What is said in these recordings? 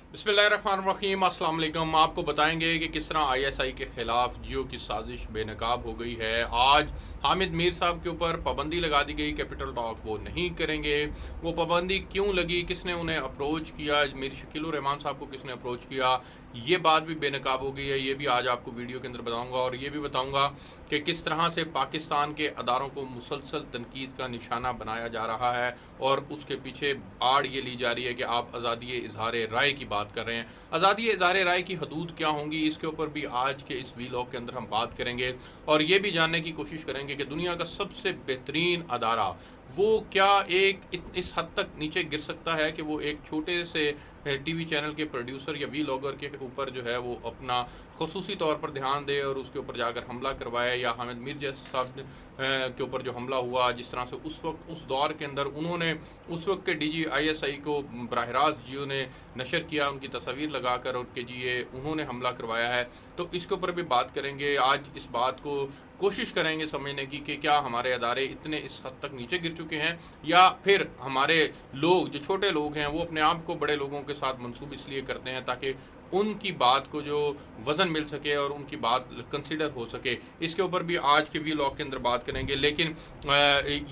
बिस्मिल्लाहिर्रहमानिर्रहीम, अस्सलाम वालेकुम। आपको बताएंगे कि किस तरह आईएसआई के खिलाफ जियो की साजिश बेनकाब हो गई है। आज हामिद मीर साहब के ऊपर पाबंदी लगा दी गई, कैपिटल टॉक वो नहीं करेंगे। वो पाबंदी क्यों लगी, किसने उन्हें अप्रोच किया, मीर शकील रहमान साहब को किसने अप्रोच किया, ये बात भी बेनकाब हो गई है। ये भी आज आपको वीडियो के अंदर बताऊंगा और ये भी बताऊंगा कि किस तरह से पाकिस्तान के अदारों को मुसलसल तनकीद का निशाना बनाया जा रहा है और उसके पीछे आड़ ये ली जा रही है कि आप आज़ादी इजहार राय की बात कर रहे हैं। आज़ादी इजहार राय की हदूद क्या होंगी, इसके ऊपर भी आज के इस वीलॉग के अंदर हम बात करेंगे और ये भी जानने की कोशिश करेंगे कि दुनिया का सबसे बेहतरीन अदारा वो क्या इस हद तक नीचे गिर सकता है कि वो एक छोटे से टीवी चैनल के प्रोड्यूसर या वीलॉगर के ऊपर जो है वो अपना खसूसी तौर पर ध्यान दे और उसके ऊपर जाकर हमला करवाए। या हामिद मीर जैसे साहब के ऊपर जो हमला हुआ, जिस तरह से उस वक्त उस दौर के अंदर उन्होंने उस वक्त के डीजी आईएसआई को बराह रास्त जियो ने नशर किया, उनकी तस्वीर लगाकर और कि जी ये उन्होंने हमला करवाया है। तो इसके ऊपर भी बात करेंगे। आज इस बात को कोशिश करेंगे समझने की कि क्या हमारे अदारे इतने इस हद तक नीचे गिर चुके हैं या फिर हमारे लोग जो छोटे लोग हैं वो अपने आप को बड़े लोगों के साथ मंसूब इसलिए करते हैं ताकि उनकी बात को जो वजन मिल सके और उनकी बात कंसिडर हो सके। इसके ऊपर भी आज के व्लॉग के अंदर बात करेंगे। लेकिन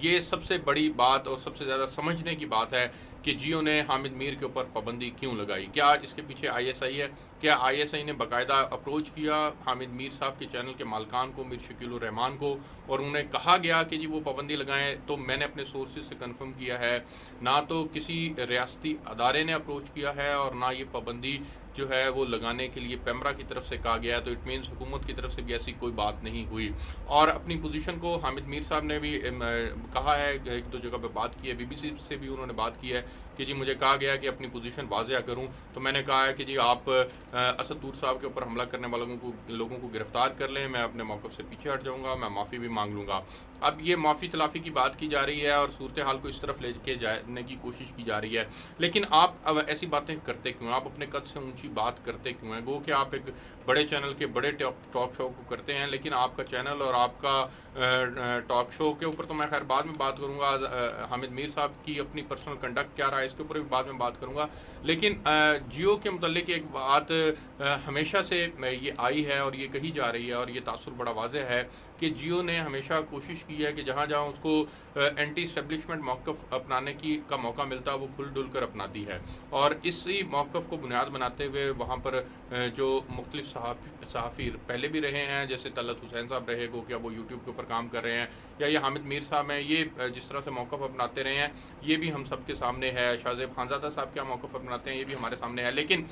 ये सबसे बड़ी बात और सबसे ज़्यादा समझने की बात है कि जियो ने हामिद मीर के ऊपर पाबंदी क्यों लगाई। क्या इसके पीछे आईएसआई है? क्या आईएसआई ने बाकायदा अप्रोच किया हामिद मीर साहब के चैनल के मालकान को, मीर शकील रहमान को, और उन्हें कहा गया कि जी वो पाबंदी लगाएं? तो मैंने अपने सोर्सेज से कंफर्म किया है, ना तो किसी रियासती अदारे ने अप्रोच किया है और ना ये पाबंदी जो है वो लगाने के लिए पेमरा की तरफ से कहा गया है। तो इट मीन्स हुकूमत की तरफ से भी ऐसी कोई बात नहीं हुई। और अपनी पोजीशन को हामिद मीर साहब ने भी कहा है, एक दो जगह पे बात की है, बीबीसी से भी उन्होंने बात की है कि जी मुझे कहा गया कि अपनी पोजीशन वाज़ेह करूं। तो मैंने कहा है कि जी आप असद तूर साहब के ऊपर हमला करने वालों को लोगों को गिरफ्तार कर लें, मैं अपने मौक़िफ़ से पीछे हट जाऊँगा, मैं माफ़ी भी मांग लूँगा। अब ये माफ़ी तलाफ़ी की बात की जा रही है और सूरत हाल को इस तरफ लेके जाने की कोशिश की जा रही है। लेकिन आप अब ऐसी बातें करते क्यों? आप अपने कद से ऊंची बात करते क्यों हैं? गो कि आप एक बड़े चैनल के बड़े टॉक शो को करते हैं, लेकिन आपका चैनल और आपका टॉक शो के ऊपर तो मैं खैर बाद में बात करूंगा। हामिद मीर साहब की अपनी पर्सनल कंडक्ट क्या रहा है इसके ऊपर भी बाद में बात करूंगा। लेकिन जियो के मुतल्लिक एक बात हमेशा से ये आई है और ये कही जा रही है और ये तासुर बड़ा वाज़ेह है कि जियो ने हमेशा कोशिश की है कि जहाँ जहाँ उसको एंटी इस्टेब्लिशमेंट मौक़िफ़ अपनाने की का मौका मिलता है वो खुल डुल कर अपनाती है। और इसी मौक़िफ़ को बुनियाद बनाते हुए वहाँ पर जो मुख्तलिफ सहाफ़ी पहले भी रहे हैं, जैसे तलत हुसैन साहब रहे गो क्या वो यूट्यूब के ऊपर काम कर रहे हैं, या ये हामिद मीर साहब हैं, ये जिस तरह से मौक़िफ़ अपनाते रहे हैं ये भी हम सबके सामने है। शाहज़ेब खानज़ादा साहब क्या मौक़िफ़ अपनाते हैं ये भी हमारे सामने है। लेकिन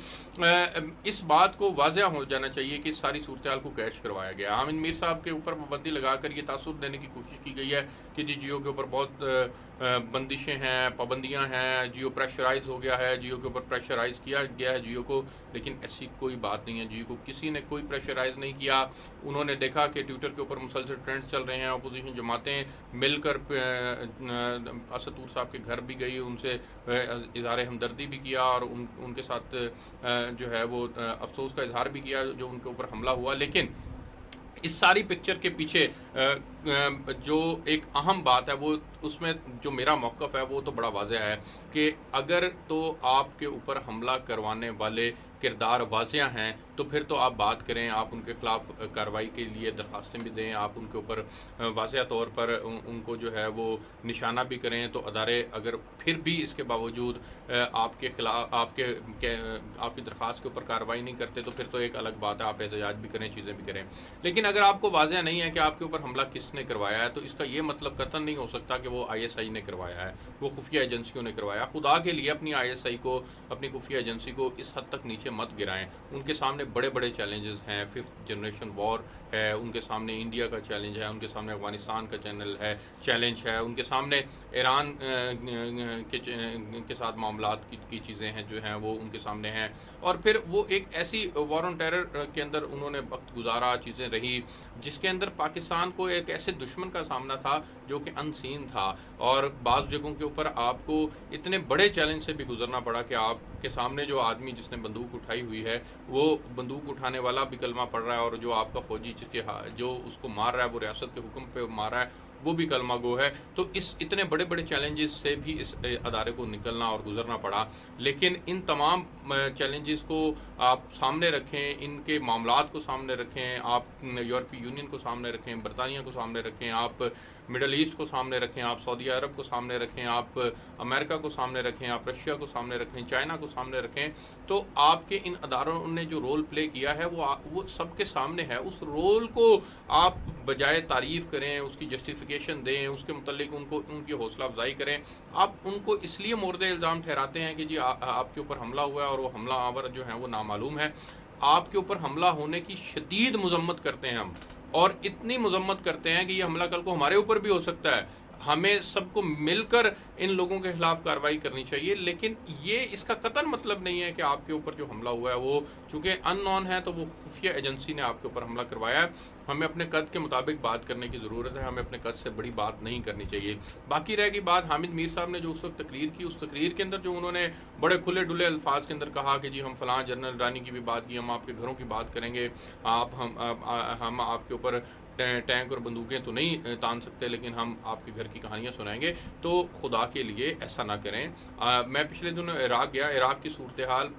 इस बात को वाज़ेह हो जाना चाहिए कि इस सारी सूरत हाल को कैश करवाया गया। हामिद मीर साहब के ऊपर पाबंदी लगाकर ये तासुर देने की कोशिश की गई है कि जी जियो के ऊपर बहुत बंदिशें हैं, पाबंदियां हैं, जियो प्रेशराइज हो गया है, जियो के ऊपर प्रेशराइज किया गया है जियो को। लेकिन ऐसी कोई बात नहीं है, जियो को किसी ने कोई प्रेशराइज नहीं किया। उन्होंने देखा कि ट्विटर के ऊपर मुसलसल ट्रेंड्स चल रहे हैं, अपोजिशन जमातें मिलकर असद तूर साहब के घर भी गई, उनसे इजहार हमदर्दी भी किया और उनके साथ जो है वो अफसोस का इजहार भी किया जो उनके ऊपर हमला हुआ। लेकिन इस सारी पिक्चर के पीछे जो एक अहम बात है वो उसमें जो मेरा मौक़िफ़ है वो तो बड़ा वाज़ेह है कि अगर तो आपके ऊपर हमला करवाने वाले किरदार वाज़ेह हैं तो फिर तो आप बात करें, आप उनके ख़िलाफ़ कार्रवाई के लिए दरख्वास्तें भी दें, आप उनके ऊपर वाज़ेह तौर पर उनको जो है वो निशाना भी करें। तो अदारे अगर फिर भी इसके बावजूद आपके खिलाफ आपकी दरख्वास्त के ऊपर कार्रवाई नहीं करते तो फिर तो एक अलग बात है, आप एहतजाज भी करें, चीज़ें भी करें। लेकिन अगर आपको वाज़ेह नहीं है कि आपके ऊपर हमला किसने करवाया है तो इसका ये मतलब कतई नहीं हो सकता कि वो आईएसआई ने करवाया है, वो खुफिया एजेंसियों ने करवाया। खुदा के लिए अपनी आईएसआई को, अपनी खुफिया एजेंसी को इस हद तक नीचे मत गिराएं। उनके सामने बड़े बड़े चैलेंजेस हैं, 5th जनरेशन वॉर है, उनके सामने इंडिया का चैलेंज है, उनके सामने अफगानिस्तान का चैलेंज है, उनके सामने ईरान के साथ मामलात की चीज़ें हैं जो हैं वो उनके सामने हैं। और फिर वो एक ऐसी वॉर ऑन टेरर के अंदर उन्होंने वक्त गुजारा, चीज़ें रही जिसके अंदर पाकिस्तान को एक ऐसे दुश्मन का सामना था जो कि अनसीन था। और बाज़ जगहों के ऊपर आपको इतने बड़े चैलेंज से भी गुजरना पड़ा कि आपके सामने जो आदमी जिसने बंदूक उठाई हुई है वो बंदूक उठाने वाला भी कलमा पढ़ रहा है और जो आपका फौजी जो उसको मार रहा है वो रियासत के हुक्म पे मार रहा है वो भी कलमा गो है। तो इस इतने बड़े बड़े चैलेंजेस से भी इस अदारे को निकलना और गुजरना पड़ा। लेकिन इन तमाम चैलेंजेस को आप सामने रखें, इनके मामलात को सामने रखें, आप यूरोपीय यूनियन को सामने रखें, बरतानिया को सामने रखें, आप मिडल ईस्ट को सामने रखें, आप सऊदी अरब को सामने रखें, आप अमेरिका को सामने रखें, आप रशिया को सामने रखें, चाइना को सामने रखें, तो आपके इन अदारों ने जो रोल प्ले किया है वो सबके सामने है। उस रोल को आप बजाय तारीफ करें, उसकी जस्टिफिकेशन दें, उसके मुतल्लिक उनको उनकी हौसला अफजाई करें। आप उनको इसलिए मोर्द इल्ज़ाम ठहराते हैं कि जी आपके ऊपर हमला हुआ है और वो हमला आवर जो है वो नामालूम है। आपके ऊपर हमला होने की शदीद मजम्मत करते हैं हम, और इतनी मजम्मत करते हैं कि ये हमला कल को हमारे ऊपर भी हो सकता है। हमें सबको मिलकर इन लोगों के खिलाफ कार्रवाई करनी चाहिए। लेकिन ये इसका कतन मतलब नहीं है कि आपके ऊपर जो हमला हुआ है वो चूंकि अननोन है तो वो खुफिया एजेंसी ने आपके ऊपर हमला करवाया है। हमें अपने कद के मुताबिक बात करने की ज़रूरत है, हमें अपने कद से बड़ी बात नहीं करनी चाहिए। बाकी रहेगी बात हामिद मीर साहब ने जो उस वक्त तकरीर की, उस तकरीर के अंदर जो उन्होंने बड़े खुले डुले अल्फाज के अंदर कहा कि जी हम फलां जनरल रानी की भी बात की, हम आपके घरों की बात करेंगे, हम आपके ऊपर टैंक और बंदूकें तो नहीं तान सकते, लेकिन हम आपके घर की कहानियां सुनाएंगे। तो खुदा के लिए ऐसा ना करें। मैं पिछले दिनों इराक गया, इराक की सूरत हाल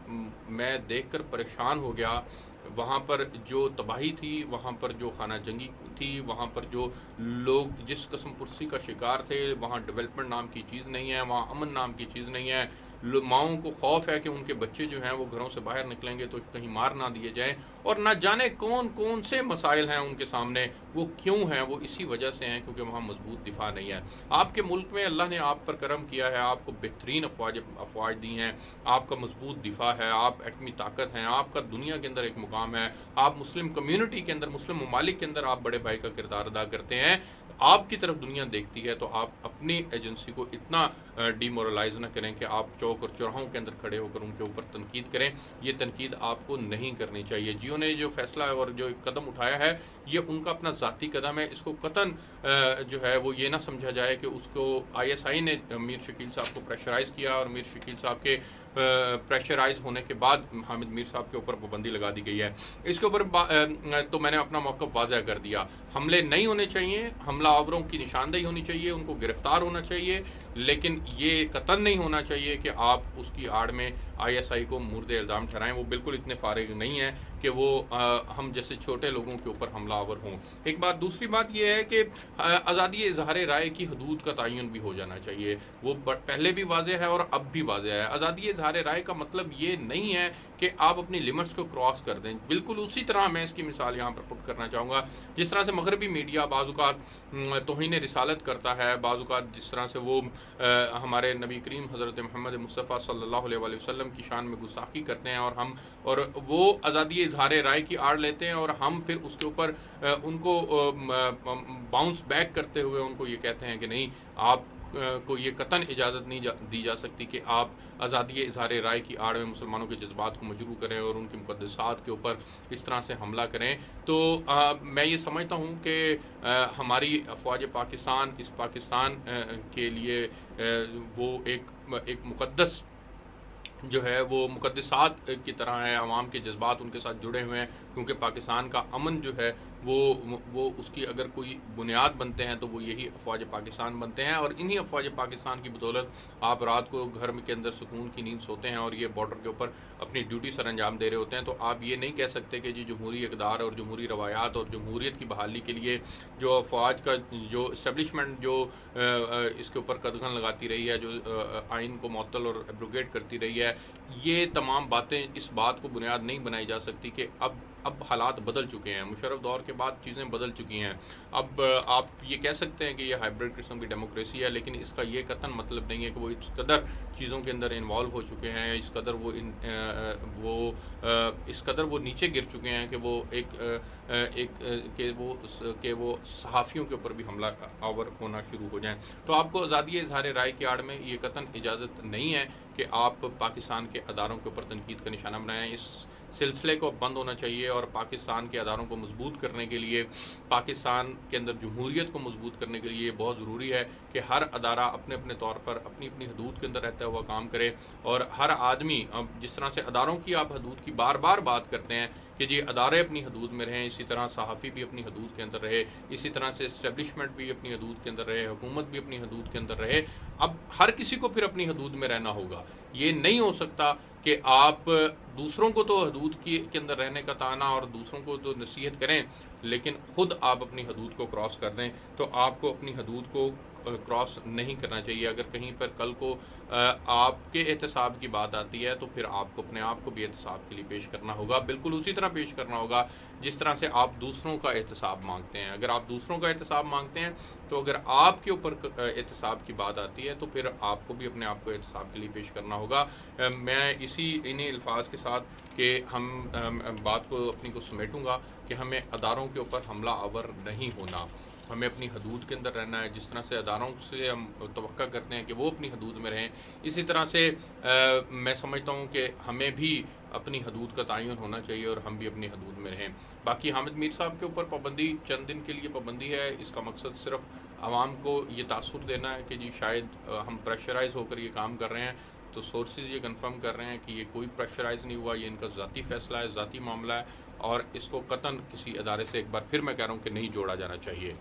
मैं देखकर परेशान हो गया। वहाँ पर जो तबाही थी, वहाँ पर जो खाना जंगी थी, वहाँ पर जो लोग जिस कस्म पुरसी का शिकार थे, वहाँ डेवलपमेंट नाम की चीज़ नहीं है, वहाँ अमन नाम की चीज़ नहीं है। माओं को खौफ है कि उनके बच्चे जो हैं वो घरों से बाहर निकलेंगे तो कहीं मार ना दिए जाएं, और ना जाने कौन कौन से मसाइल हैं उनके सामने। वो क्यों हैं? वो इसी वजह से हैं क्योंकि वहाँ मजबूत दिफा नहीं है। आपके मुल्क में अल्लाह ने आप पर करम किया है, आपको बेहतरीन अफवाज दी हैं, आपका मजबूत दिफा है, आप एटमी ताकत हैं, आपका दुनिया के अंदर एक मुकाम है, आप मुस्लिम कम्यूनिटी के अंदर, मुस्लिम ममालिक के अंदर आप बड़े भाई का किरदार अदा करते हैं। आपकी तरफ दुनिया देखती है, तो आप अपनी एजेंसी को इतना डीमोरलाइज ना करें कि आप चौक और चौराहों के अंदर खड़े होकर उनके ऊपर तनकीद करें। ये तनकीद आपको नहीं करनी चाहिए। जियो ने जो फैसला और जो कदम उठाया है ये उनका अपना ज़ाती कदम है। इसको कतन जो है वो ये ना समझा जाए कि उसको ISI ने मीर शकील साहब को प्रेशराइज़ किया और मीर शकील साहब के प्रेशराइज होने के बाद हामिद मीर साहब के ऊपर पाबंदी लगा दी गई है। इसके ऊपर तो मैंने अपना मौक़िफ़ वाज़ह कर दिया। हमले नहीं होने चाहिए, हमला आवरों की निशानदेही होनी चाहिए, उनको गिरफ्तार होना चाहिए, लेकिन ये कतन नहीं होना चाहिए कि आप उसकी आड़ में ISI को मुर्द इल्ज़ाम ठहराएं। वो बिल्कुल इतने फारिग नहीं है कि वो हम जैसे छोटे लोगों के ऊपर हमलावर हों। एक बात, दूसरी बात यह है कि आज़ादी इज़हार राय की हदूद का तयन भी हो जाना चाहिए। वो पहले भी वाज़ेह है और अब भी वाज़ेह है। आज़ादी इज़हार राय का मतलब ये नहीं है कि आप अपनी लिमिट्स को क्रॉस कर दें। बिल्कुल उसी तरह मैं इसकी मिसाल यहाँ पर पुट करना चाहूँगा जिस तरह से मगरबी मीडिया बाज़ुकात तौहीन रिसालत करता है, बाज़ुकात जिस तरह से वो हमारे नबी करीम हज़रत मोहम्मद मुस्तफ़ा सल्लल्लाहु अलैहि वसल्लम की शान में गुस्ताखी करते हैं, और वो आज़ादी इज़हार राय की आड़ लेते हैं, और हम फिर उसके ऊपर उनको बाउंस बैक करते हुए उनको ये कहते हैं कि नहीं, आप को ये कतन इजाज़त नहीं दी जा सकती कि आप आज़ादी इज़हार राय की आड़ में मुसलमानों के जज्बात को मजरू करें और उनके मुक़द्दसात के ऊपर इस तरह से हमला करें। तो मैं ये समझता हूँ कि हमारी अफ़वाज पाकिस्तान इस पाकिस्तान के लिए वो एक मुक़द्दस जो है वो मुक़द्दसात की तरह है। अवाम के जज्बात उनके साथ जुड़े हुए हैं, क्योंकि पाकिस्तान का अमन जो है वो उसकी अगर कोई बुनियाद बनते हैं तो वो यही अफ़वाज पाकिस्तान बनते हैं। और इन्हीं अफ़वाज पाकिस्तान की बदौलत आप रात को घर के अंदर सुकून की नींद सोते हैं और ये बॉर्डर के ऊपर अपनी ड्यूटी सर अंजाम दे रहे होते हैं। तो आप ये नहीं कह सकते कि जी जमहूरी इक़दार और जमहूरी रवायात और जमहूरियत की बहाली के लिए जो अफ़वाज का जो इस्टेब्लिशमेंट जो इसके ऊपर कदगन लगाती रही है, जो आइन को मुअत्तल और एब्रोगेट करती रही है, ये तमाम बातें इस बात को बुनियाद नहीं बनाई जा सकती कि अब हालात बदल चुके हैं। मुशर्रफ दौर के बाद चीज़ें बदल चुकी हैं। अब आप ये कह सकते हैं कि ये हाइब्रिड किस्म की डेमोक्रेसी है, लेकिन इसका ये कतन मतलब नहीं है कि वो इस कदर चीज़ों के अंदर इन्वॉल्व हो चुके हैं, इस कदर इस कदर वो नीचे गिर चुके हैं कि वो सहाफ़ियों के ऊपर भी हमला आवर होना शुरू हो जाएं। तो आपको आज़ादी इज़हार राय की आड़ में ये कतन इजाज़त नहीं है कि आप पाकिस्तान के अदारों के ऊपर तनकीद का निशाना बनाएं। इस सिलसिले को बंद होना चाहिए, और पाकिस्तान के अदारों को मजबूत करने के लिए, पाकिस्तान के अंदर जमहूरियत को मजबूत करने के लिए बहुत ज़रूरी है कि हर अदारा अपने अपने तौर पर अपनी अपनी हदूद के अंदर रहता हुआ काम करे। और हर आदमी, जिस तरह से अदारों की आप हदूद की बार बार बात करते हैं कि जी अदारे अपनी हदूद में रहें, इसी तरह सहाफ़ी भी अपनी हदूद के अंदर रहे, इसी तरह से इस्टेब्लिशमेंट भी अपनी हदूद के अंदर रहे, हुकूमत भी अपनी हदूद के अंदर रहे। अब हर किसी को फिर अपनी हदूद में रहना होगा। ये नहीं हो सकता कि आप दूसरों को तो हदूद के अंदर रहने का ताना और दूसरों को तो नसीहत करें, लेकिन खुद आप अपनी हदूद को क्रॉस कर दें। तो आपको अपनी हदूद को क्रॉस नहीं करना चाहिए। अगर कहीं पर कल को आपके एहतसाब की बात आती है तो फिर आपको अपने आप को भी एहतसाब के लिए पेश करना होगा, बिल्कुल उसी तरह पेश करना होगा जिस तरह से आप दूसरों का एहतसाब मांगते हैं। अगर आप दूसरों का एहतसाब मांगते हैं तो अगर आपके ऊपर एहतसाब की बात आती है तो फिर आपको भी अपने आप को एहतसाब के लिए पेश करना होगा। मैं इन्हीं अल्फाज के साथ कि हम बात को अपनी को समेटूंगा कि हमें अदारों के ऊपर हमला आवर नहीं होना, हमें अपनी हदूद के अंदर रहना है। जिस तरह से अदारों से हम तवक्का करते हैं कि वो अपनी हदूद में रहें, इसी तरह से मैं समझता हूँ कि हमें भी अपनी हदूद का तयन होना चाहिए और हम भी अपनी हदूद में रहें। बाकी हामिद मीर साहब के ऊपर पाबंदी चंद दिन के लिए पाबंदी है, इसका मकसद सिर्फ आवाम को ये तासुर देना है कि जी शायद हम प्रेशराइज होकर ये काम कर रहे हैं। तो सोर्सेज ये कंफर्म कर रहे हैं कि ये कोई प्रेशराइज नहीं हुआ, ये इनका ज़ाती फ़ैसला है, ज़ाती मामला है और इसको कतन किसी अदारे से एक बार फिर मैं कह रहा हूँ कि नहीं जोड़ा जाना चाहिए।